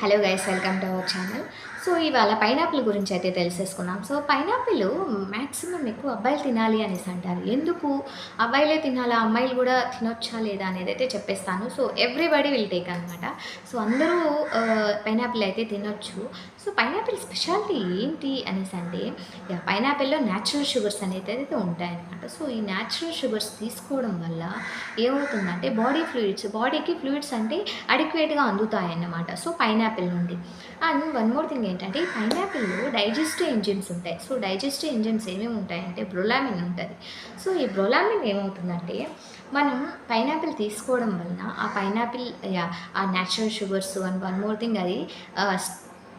Hello guys, welcome to our channel. So ఇవాళ pineapple గురించి అయితే తెలిసేసుకున్నాం. సో పైనాపిల్ మ్యాక్సిమం ఎక్కువ అబ్బాయిలు తినాలి అనేసి అంటారు. ఎందుకు అబ్బాయిలే తినాలా, అమ్మాయిలు కూడా తినొచ్చా లేదా అనేది అయితే చెప్పేస్తాను. సో ఎవ్రీబడి విల్ టేక్ అనమాట. సో అందరూ పైనాపిల్ అయితే తినొచ్చు. సో పైనాపిల్ స్పెషాలిటీ ఏంటి అనేసి అంటే, పైనాపిల్లో న్యాచురల్ షుగర్స్ అనేది అయితే ఉంటాయన్నమాట. సో ఈ న్యాచురల్ షుగర్స్ తీసుకోవడం వల్ల ఏమవుతుందంటే బాడీకి ఫ్లూయిడ్స్ అంటే అడిక్వేట్గా అందుతాయన్నమాట. సో పైనాపిల్ నుండి. అండ్ వన్ మోర్ థింగ్ ఏంటంటే, ఈ పైనాపిల్‌లో డైజెస్టివ్ ఎంజైమ్స్ ఉంటాయి. సో డైజెస్టివ్ ఎంజైమ్స్ ఏమేమి ఉంటాయంటే బ్రొలామిన్ ఉంటది. సో ఈ బ్రొలామిన్ ఏమవుతుందంటే, మనం పైనాపిల్ తీసుకోవడం వలన ఆ పైనాపిల్ ఆ natural sugars and one more thing అది ఆహ్,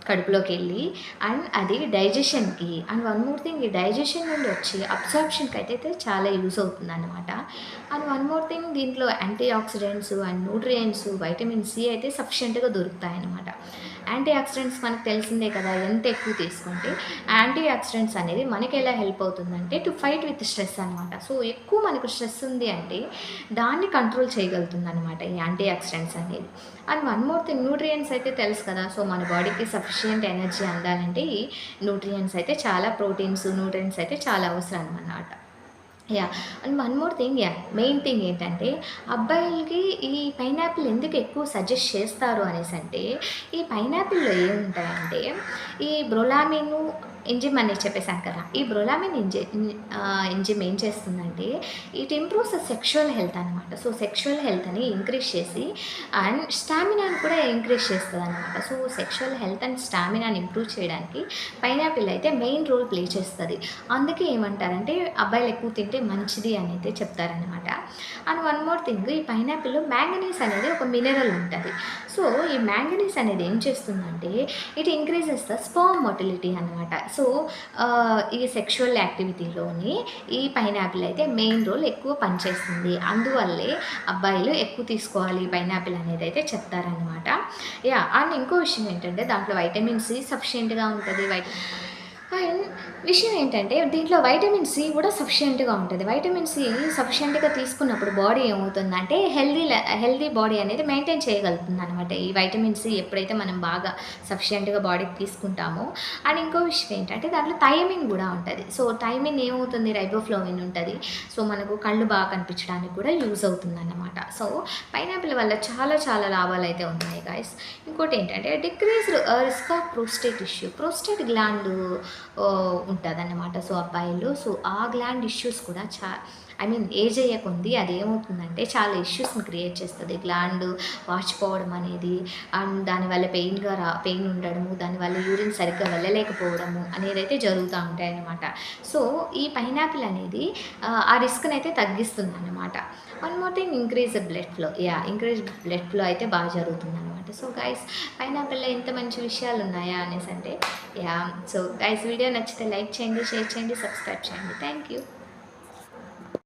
కడుపులోకెళ్ళి అండ్ అది డైజెషన్‌కి అండ్ వన్ మోర్ థింగ్ ఈ డైజెషన్ నుండి వచ్చి అబ్సార్ప్షన్‌కి అయితే చాలా యూజ్ అవుతుందన్నమాట. అండ్ వన్ మోర్ థింగ్ దీంట్లో antioxidants and nutrients, vitamin C అయితే సఫిషియెంట్‌గా దొరుకుతాయన్నమాట. యాంటీ ఆక్సిడెంట్స్ మనకు తెలిసిందే కదా, ఎంత ఎక్కువ తీసుకుంటే యాంటీ ఆక్సిడెంట్స్ అనేది మనకి ఎలా హెల్ప్ అవుతుందంటే టు ఫైట్ విత్ స్ట్రెస్ అనమాట. సో ఎక్కువ మనకు స్ట్రెస్ ఉంది అంటే దాన్ని కంట్రోల్ చేయగలుగుతుందనమాట ఈ యాంటీ ఆక్సిడెంట్స్ అనేది. And one more thing nutrients అయితే తెలుసు కదా. సో మన బాడీకి సఫిషియెంట్ ఎనర్జీ అందాలంటే ఈ న్యూట్రియంట్స్ అయితే చాలా ప్రోటీన్స్, న్యూట్రియంట్స్ అయితే చాలా అవసరం అన్నమాట. And one more thing, main thing ఏంటంటే, అబ్బాయిలకి ఈ పైనాపిల్ ఎందుకు ఎక్కువ సజెస్ట్ చేస్తారు అనేసంటే, ఈ పైనాపిల్‌లో ఏముంటాయంటే, ఈ బ్రొలామిను ఎంజిమ్ అనేది చెప్పేసాను కదా. ఈ బ్రొలామిన్ ఎంజిమ్ ఏం చేస్తుందంటే, ఇట్ ఇంప్రూవ్స్ సెక్షువల్ హెల్త్ అనమాట. సో సెక్షువల్ హెల్త్‌ని ఇంక్రీజ్ చేసి అండ్ స్టామినాని కూడా ఇంక్రీజ్ చేస్తదనమాట. సో సెక్షువల్ హెల్త్ అండ్ స్టామినాని ఇంప్రూవ్ చేయడానికి పైనాపిల్ అయితే మెయిన్ రోల్ ప్లే చేస్తది. అందుకే ఏమంటారంటే, అబ్బాయిలు ఎక్కువ తింటే మంచిది అని అయితే చెప్తారనమాట. అండ్ వన్ మోర్ థింగ్, ఈ పైనాపిల్‌లో మ్యాంగనీస్ అనేది ఒక మినరల్ ఉంటది. సో ఈ మ్యాంగనీస్ అనేది ఏం చేస్తుందంటే, it increases the sperm motility అనమాట. సో ఈ సెక్షువల్ యాక్టివిటీలోని ఈ పైనాపిల్ అయితే మెయిన్ రోల్ ఎక్కువ పనిచేస్తుంది. అందువల్లే అబ్బాయిలు ఎక్కువ తీసుకోవాలి పైనాపిల్ అనేది అయితే చెప్తారనమాట. అండ్ ఇంకో విషయం ఏంటంటే, దాంట్లో వైటమిన్ సి సఫిషియెంట్‌గా ఉంటది. అండ్ విషయం ఏంటంటే, దీంట్లో వైటమిన్ సి కూడా సఫిషియెంట్‌గా ఉంటది. వైటమిన్ సి సఫిషియెంట్‌గా తీసుకున్నప్పుడు బాడీ ఏమవుతుందంటే హెల్తీ బాడీ అనేది మెయింటైన్ చేయగలుగుతుందనమాట. ఈ వైటమిన్ సి ఎప్పుడైతే మనం బాగా సఫిషియెంట్‌గా బాడీకి తీసుకుంటామో. అండ్ ఇంకో విషయం ఏంటంటే, దాంట్లో థైమిన్ కూడా ఉంటది. సో థైమిన్ ఏమవుతుంది, రైబోఫ్లావిన్ ఉంటది. సో మనకు కళ్ళు బాగా కనిపించడానికి కూడా యూజ్ అవుతుందన్నమాట. సో పైనాపిల్ వల్ల చాలా చాలా లాభాలైతే ఉన్నాయి గాయ్స్. ఇంకోటి ఏంటంటే, decreased risk of prostate gland ఉంటదన్నమాట. సో అబ్బాయిల్లో సో ఆ గ్లాండ్ ఇష్యూస్ కూడా ఏజ్ అయ్యే కొద్దీ అది ఏమవుతుందంటే చాలా ఇష్యూస్ని క్రియేట్ చేస్తుంది. గ్లాండ్ వాచిపోవడం అనేది అండ్ దానివల్ల పెయిన్ ఉండడము, దానివల్ల యూరిన్ సరిగ్గా వెళ్ళలేకపోవడము అనేది అయితే జరుగుతూ ఉంటాయన్నమాట. సో ఈ పైనాపిల్ అనేది ఆ రిస్క్ని అయితే తగ్గిస్తుందన్నమాట. One more thing, increase blood flow అయితే బాగా జరుగుతుందన్నమాట. సో గైస్, పైనాపిల్లో ఎంత మంచి విషయాలు ఉన్నాయా అనేసి అంటే సో గైస్, వీడియో నచ్చితే లైక్ చేయండి, షేర్ చేయండి, సబ్స్క్రైబ్ చేయండి. Thank you.